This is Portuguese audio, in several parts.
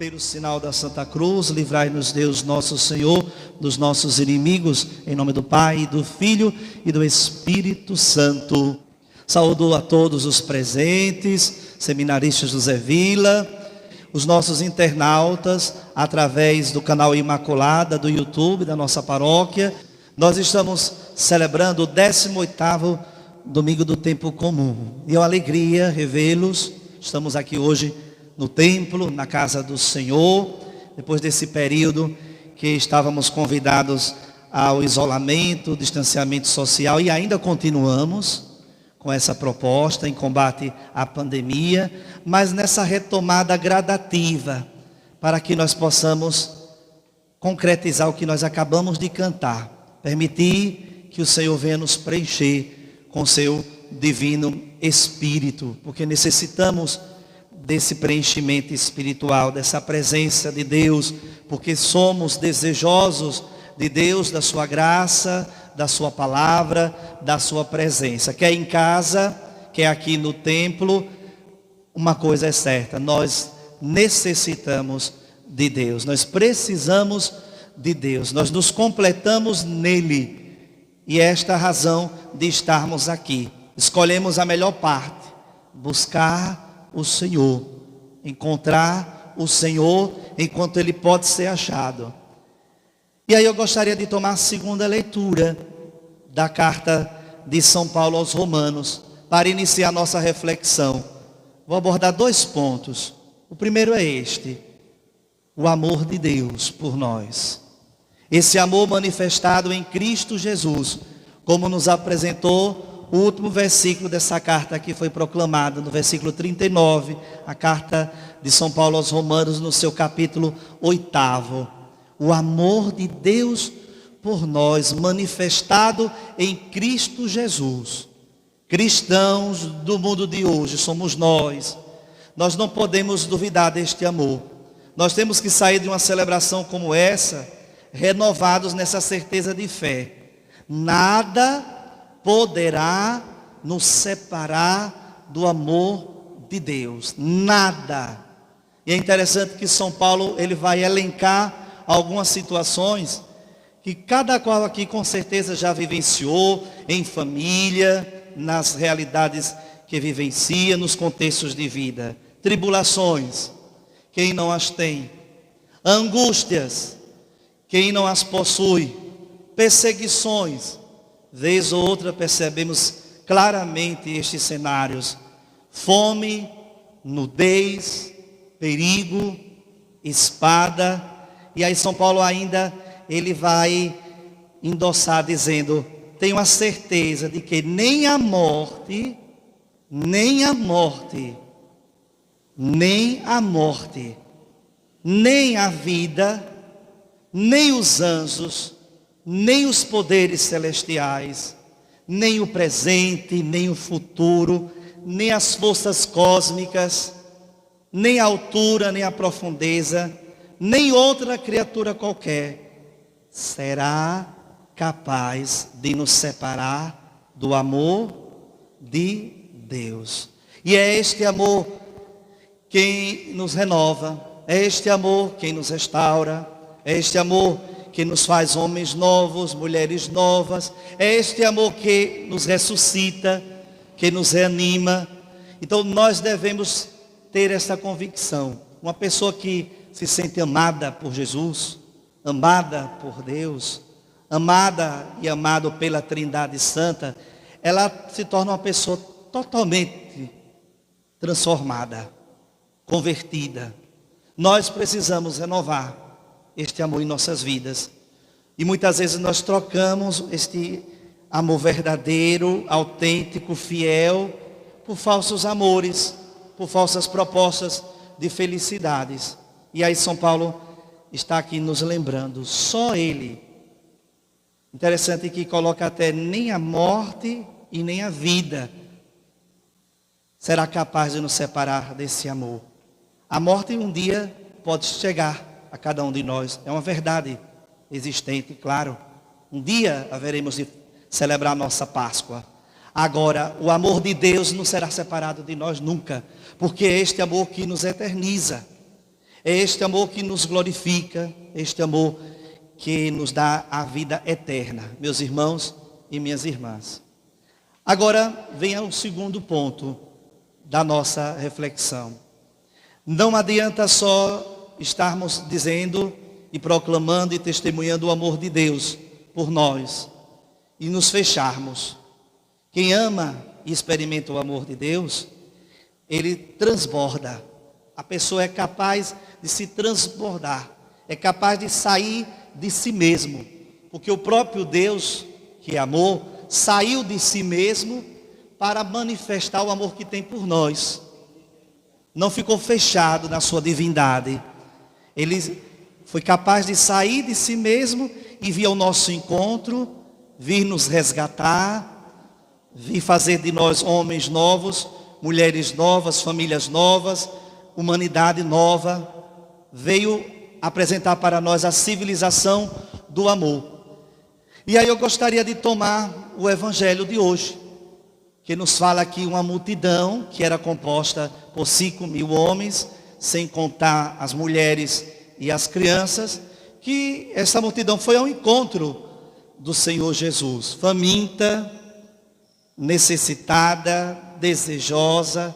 Pelo sinal da Santa Cruz, livrai-nos Deus nosso Senhor dos nossos inimigos, em nome do Pai, do Filho e do Espírito Santo. Saúdo a todos os presentes, seminaristas José Vila, os nossos internautas, através do canal Imaculada, do YouTube, da nossa paróquia. Nós estamos celebrando o 18º Domingo do Tempo Comum. E é uma alegria revê-los. Estamos aqui hoje no templo, na casa do Senhor, depois desse período que estávamos convidados ao isolamento, distanciamento social, e ainda continuamos com essa proposta em combate à pandemia, mas nessa retomada gradativa, para que nós possamos concretizar o que nós acabamos de cantar, permitir que o Senhor venha nos preencher com seu divino Espírito, porque necessitamos desse preenchimento espiritual, dessa presença de Deus, porque somos desejosos de Deus, da sua graça, da sua palavra, da sua presença. Quer em casa, quer aqui no templo, uma coisa é certa: nós necessitamos de Deus, nós precisamos de Deus, nós nos completamos nele, e esta é a razão de estarmos aqui. Escolhemos a melhor parte: buscar o Senhor, encontrar o Senhor enquanto Ele pode ser achado. E aí eu gostaria de tomar a segunda leitura da carta de São Paulo aos Romanos, para iniciar a nossa reflexão. Vou abordar 2 pontos. O primeiro é este: o amor de Deus por nós. Esse amor manifestado em Cristo Jesus, como nos apresentou o último versículo dessa carta que foi proclamado, no versículo 39, a carta de São Paulo aos Romanos, no seu capítulo 8º. O amor de Deus por nós, manifestado em Cristo Jesus. Cristãos do mundo de hoje somos nós. Nós não podemos duvidar deste amor. Nós temos que sair de uma celebração como essa, renovados nessa certeza de fé. Nada poderá nos separar do amor de Deus, nada. E é interessante que São Paulo, ele vai elencar algumas situações que cada qual aqui com certeza já vivenciou em família, nas realidades que vivencia, nos contextos de vida. Tribulações, quem não as tem? Angústias, quem não as possui? Perseguições, vez ou outra percebemos claramente estes cenários: fome, nudez, perigo, espada. E aí São Paulo ainda, ele vai endossar dizendo: tenho a certeza de que nem a morte, nem a morte, nem a morte, nem a vida, nem os anjos, nem os poderes celestiais, nem o presente, nem o futuro, nem as forças cósmicas, nem a altura, nem a profundeza, nem outra criatura qualquer será capaz de nos separar do amor de Deus. E é este amor quem nos renova, é este amor quem nos restaura, é este amor que nos faz homens novos, mulheres novas. É este amor que nos ressuscita, que nos reanima. Então nós devemos ter essa convicção. Uma pessoa que se sente amada por Jesus, amada por Deus, amada e amado pela Trindade Santa, ela se torna uma pessoa totalmente transformada, convertida. Nós precisamos renovar este amor em nossas vidas. E muitas vezes nós trocamos este amor verdadeiro, autêntico, fiel, por falsos amores, por falsas propostas de felicidades. E aí São Paulo está aqui nos lembrando: só Ele. Interessante que coloca até nem a morte e nem a vida será capaz de nos separar desse amor. A morte um dia pode chegar a cada um de nós, é uma verdade existente, claro. Um dia haveremos de celebrar nossa Páscoa. Agora, o amor de Deus não será separado de nós nunca, porque é este amor que nos eterniza. É este amor que nos glorifica, este amor que nos dá a vida eterna, meus irmãos e minhas irmãs. Agora vem o segundo ponto da nossa reflexão. Não adianta só estarmos dizendo e proclamando e testemunhando o amor de Deus por nós e nos fecharmos. Quem ama e experimenta o amor de Deus, ele transborda. A pessoa é capaz de se transbordar, é capaz de sair de si mesmo, porque o próprio Deus, que é amor, saiu de si mesmo para manifestar o amor que tem por nós. Não ficou fechado na sua divindade. Ele foi capaz de sair de si mesmo e vir ao nosso encontro, vir nos resgatar, vir fazer de nós homens novos, mulheres novas, famílias novas, humanidade nova. Veio apresentar para nós a civilização do amor. E aí eu gostaria de tomar o evangelho de hoje, que nos fala aqui uma multidão que era composta por 5.000 homens, sem contar as mulheres e as crianças, que essa multidão foi ao encontro do Senhor Jesus, faminta, necessitada, desejosa,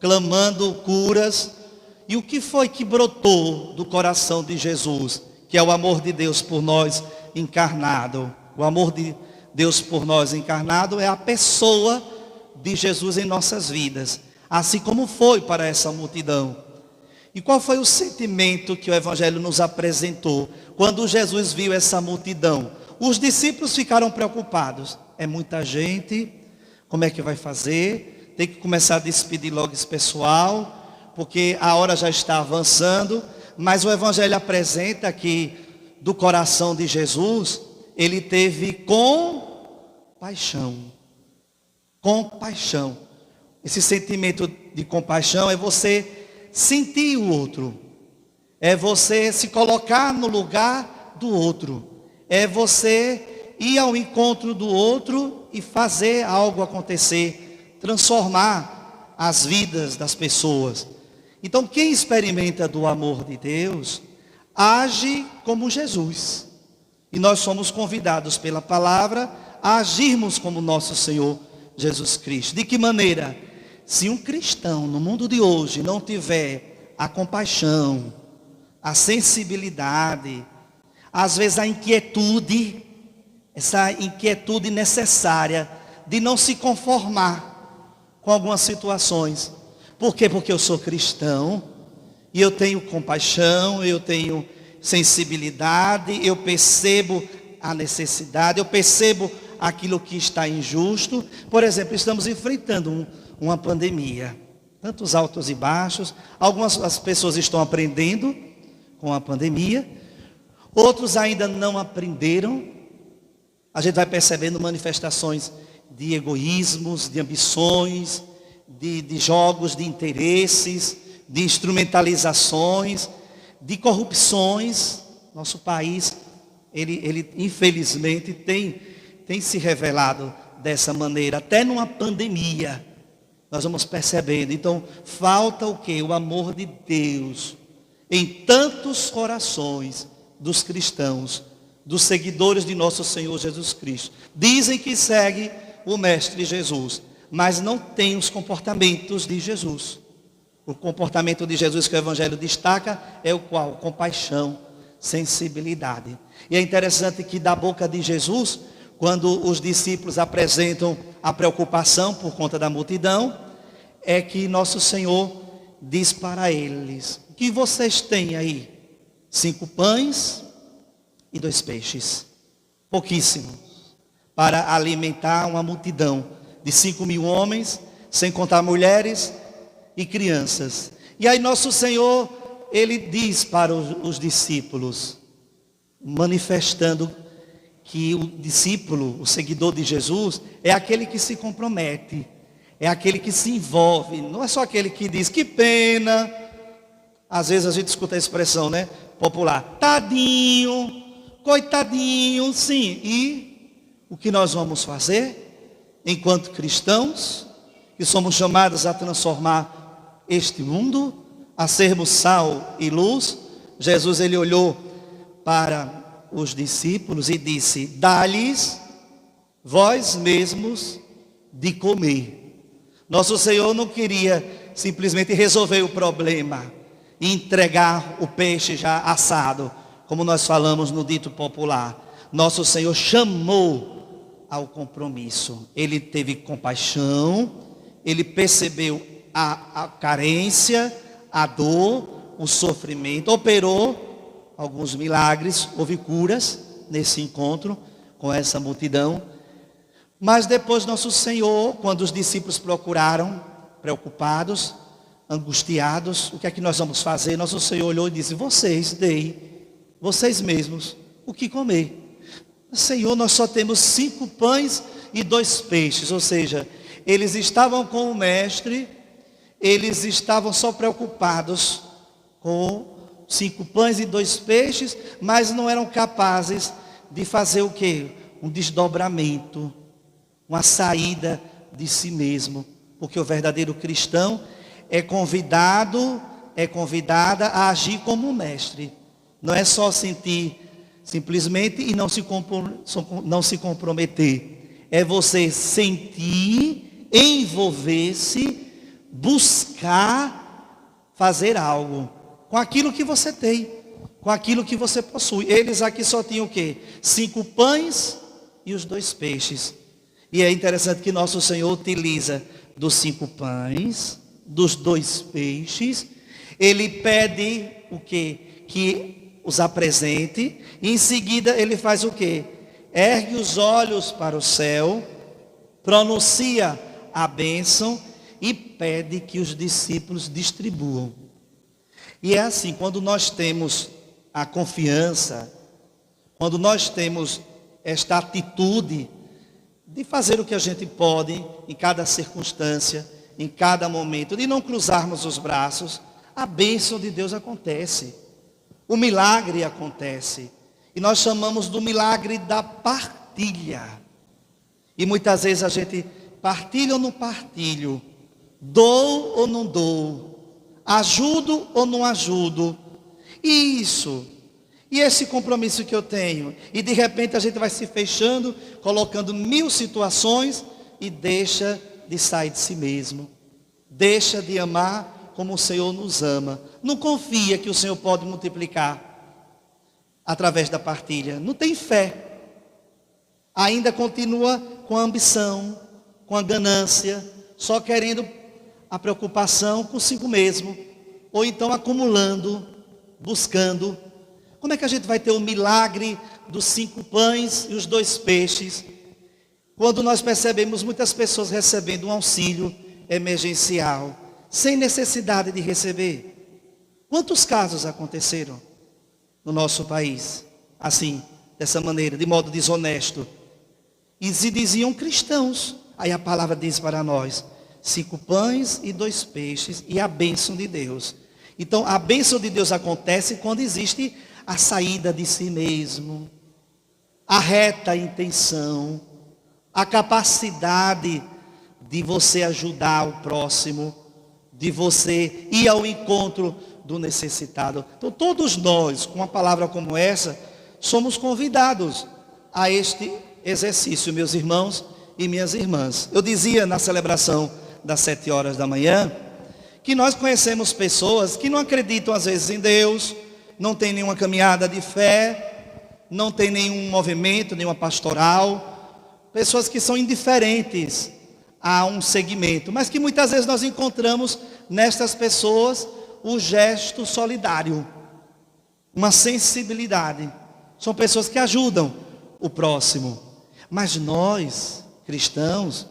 clamando curas. E o que foi que brotou do coração de Jesus, que é o amor de Deus por nós encarnado? O amor de Deus por nós encarnado é a pessoa de Jesus em nossas vidas, assim como foi para essa multidão. E qual foi o sentimento que o Evangelho nos apresentou quando Jesus viu essa multidão? Os discípulos ficaram preocupados. É muita gente, como é que vai fazer? Tem que começar a despedir logo esse pessoal, porque a hora já está avançando. Mas o Evangelho apresenta que do coração de Jesus, ele teve compaixão. Compaixão. Esse sentimento de compaixão é você sentir o outro, é você se colocar no lugar do outro, é você ir ao encontro do outro e fazer algo acontecer, transformar as vidas das pessoas. Então quem experimenta do amor de Deus, age como Jesus. E nós somos convidados pela palavra a agirmos como nosso Senhor Jesus Cristo. De que maneira? Se um cristão no mundo de hoje não tiver a compaixão, a sensibilidade, às vezes a inquietude, essa inquietude necessária de não se conformar com algumas situações. Por quê? Porque eu sou cristão e eu tenho compaixão, eu tenho sensibilidade, eu percebo a necessidade, eu percebo aquilo que está injusto. Por exemplo, estamos enfrentando uma pandemia, tantos altos e baixos. Algumas pessoas estão aprendendo com a pandemia, outros ainda não aprenderam. A gente vai percebendo manifestações de egoísmos, de ambições, de jogos de interesses, de instrumentalizações, de corrupções. Nosso país, ele infelizmente tem se revelado dessa maneira, até numa pandemia. Nós vamos percebendo. Então, falta o quê? O amor de Deus em tantos corações dos cristãos, dos seguidores de nosso Senhor Jesus Cristo. Dizem que seguem o Mestre Jesus, mas não têm os comportamentos de Jesus. O comportamento de Jesus que o Evangelho destaca é o qual? Compaixão, sensibilidade. E é interessante que da boca de Jesus, quando os discípulos apresentam a preocupação por conta da multidão, é que nosso Senhor diz para eles: o que vocês têm aí? 5 pães e 2 peixes. Pouquíssimo. Para alimentar uma multidão de 5.000 homens, sem contar mulheres e crianças. E aí nosso Senhor, ele diz para os discípulos, manifestando que o discípulo, o seguidor de Jesus, é aquele que se compromete, é aquele que se envolve, não é só aquele que diz, que pena. Às vezes a gente escuta a expressão, né, popular, tadinho, coitadinho, sim. E o que nós vamos fazer, enquanto cristãos, que somos chamados a transformar este mundo, a sermos sal e luz, Jesus ele olhou para os discípulos e disse: dá-lhes vós mesmos de comer. Nosso Senhor não queria simplesmente resolver o problema e entregar o peixe já assado, como nós falamos no dito popular. Nosso Senhor chamou ao compromisso. Ele teve compaixão, ele percebeu a carência, a dor, o sofrimento, operou alguns milagres, houve curas nesse encontro com essa multidão. Mas depois nosso Senhor, quando os discípulos procuraram, preocupados, angustiados, o que é que nós vamos fazer? Nosso Senhor olhou e disse: vocês vocês mesmos, o que comer. Senhor, nós só temos 5 pães e 2 peixes, ou seja, eles estavam com o mestre, eles estavam só preocupados com 5 pães e 2 peixes, mas não eram capazes de fazer o quê? Um desdobramento, uma saída de si mesmo, porque o verdadeiro cristão é convidada a agir como um mestre. Não é só sentir simplesmente e não se comprometer. É você sentir, envolver-se, buscar fazer algo com aquilo que você tem, com aquilo que você possui. Eles aqui só tinham o quê? 5 pães e os 2 peixes. E é interessante que nosso Senhor utiliza dos 5 pães, dos 2 peixes. Ele pede o quê? Que os apresente. E em seguida ele faz o quê? Ergue os olhos para o céu, pronuncia a bênção e pede que os discípulos distribuam. E é assim, quando nós temos a confiança, quando nós temos esta atitude de fazer o que a gente pode em cada circunstância, em cada momento, de não cruzarmos os braços, a bênção de Deus acontece. O milagre acontece. E nós chamamos do milagre da partilha. E muitas vezes a gente partilha ou não partilho, dou ou não dou, ajudo ou não ajudo. E isso, e esse compromisso que eu tenho, e de repente a gente vai se fechando, colocando 1000 situações e deixa de sair de si mesmo, deixa de amar como o Senhor nos ama. Não confia que o Senhor pode multiplicar através da partilha. Não tem fé. Ainda continua com a ambição, com a ganância, só querendo a preocupação consigo mesmo, ou então acumulando, buscando. Como é que a gente vai ter o milagre dos 5 pães e os 2 peixes, quando nós percebemos muitas pessoas recebendo um auxílio emergencial, sem necessidade de receber? Quantos casos aconteceram no nosso país, assim, dessa maneira, de modo desonesto? E se diziam cristãos. Aí a palavra diz para nós: 5 pães e 2 peixes e a bênção de Deus. Então a bênção de Deus acontece quando existe a saída de si mesmo, a reta intenção, a capacidade de você ajudar o próximo, de você ir ao encontro do necessitado. Então todos nós, com uma palavra como essa, somos convidados a este exercício, meus irmãos e minhas irmãs. Eu dizia na celebração das 7 horas da manhã, que nós conhecemos pessoas que não acreditam às vezes em Deus, não tem nenhuma caminhada de fé, não tem nenhum movimento, nenhuma pastoral, pessoas que são indiferentes a um segmento, mas que muitas vezes nós encontramos nestas pessoas o gesto solidário, uma sensibilidade. São pessoas que ajudam o próximo. Mas nós, cristãos,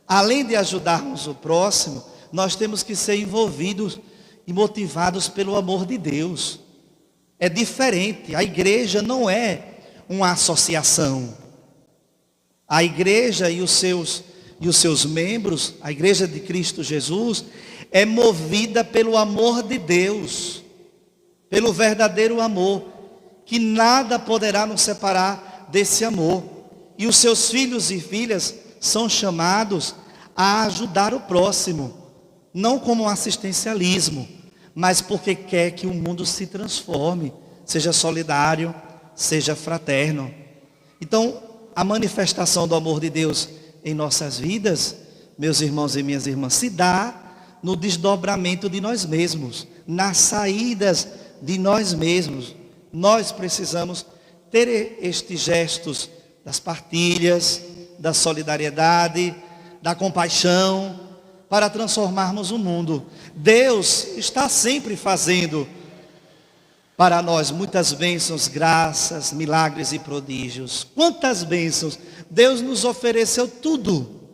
além de ajudarmos o próximo, nós temos que ser envolvidos e motivados pelo amor de Deus. É diferente. A igreja não é uma associação. A igreja e os seus membros, a igreja de Cristo Jesus, é movida pelo amor de Deus, pelo verdadeiro amor, que nada poderá nos separar desse amor. E os seus filhos e filhas são chamados a ajudar o próximo, não como um assistencialismo, mas porque quer que o mundo se transforme, seja solidário, seja fraterno. Então, a manifestação do amor de Deus em nossas vidas, meus irmãos e minhas irmãs, se dá no desdobramento de nós mesmos, nas saídas de nós mesmos. Nós precisamos ter estes gestos das partilhas, da solidariedade, da compaixão, para transformarmos o mundo. Deus está sempre fazendo para nós muitas bênçãos, graças, milagres e prodígios. Quantas bênçãos! Deus nos ofereceu tudo,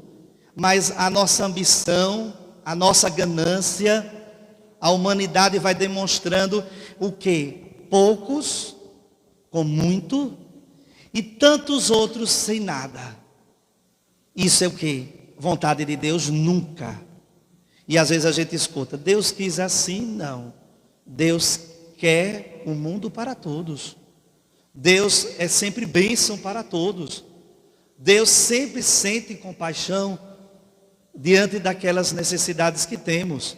mas a nossa ambição, a nossa ganância, a humanidade vai demonstrando o quê? Poucos com muito e tantos outros sem nada. Isso é o quê? Vontade de Deus? Nunca. E às vezes a gente escuta, Deus quis assim? Não. Deus quer um mundo para todos. Deus é sempre bênção para todos. Deus sempre sente compaixão diante daquelas necessidades que temos.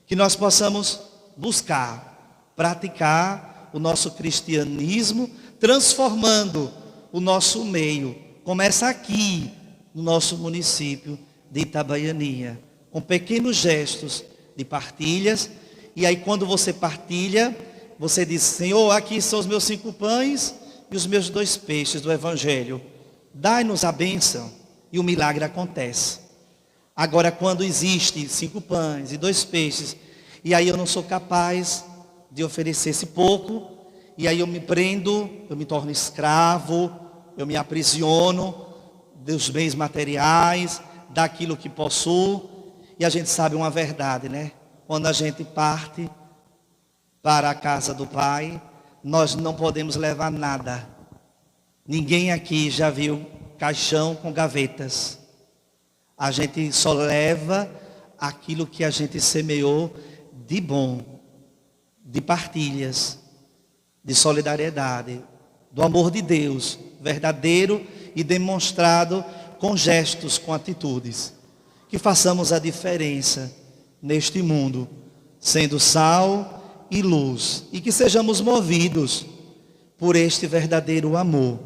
Que nós possamos buscar, praticar o nosso cristianismo, transformando o nosso meio. Começa aqui, no nosso município de Itabaianinha, com pequenos gestos de partilhas. E aí quando você partilha, você diz, Senhor, aqui são os meus 5 pães e os meus 2 peixes do Evangelho. Dai-nos a bênção e o milagre acontece. Agora, quando existe 5 pães e 2 peixes, e aí eu não sou capaz de oferecer esse pouco, e aí eu me prendo, eu me torno escravo, eu me aprisiono dos bens materiais, daquilo que possuo, e a gente sabe uma verdade, né? Quando a gente parte para a casa do Pai, nós não podemos levar nada. Ninguém aqui já viu caixão com gavetas. A gente só leva aquilo que a gente semeou de bom, de partilhas, de solidariedade, do amor de Deus, verdadeiro e demonstrado com gestos, com atitudes. Que façamos a diferença neste mundo, sendo sal e luz, e que sejamos movidos por este verdadeiro amor.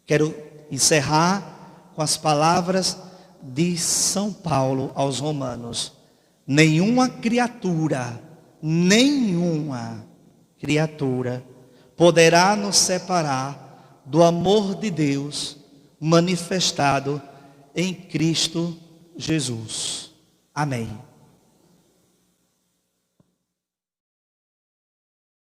Quero encerrar com as palavras de São Paulo aos Romanos: nenhuma criatura poderá nos separar do amor de Deus manifestado em Cristo Jesus. Amém.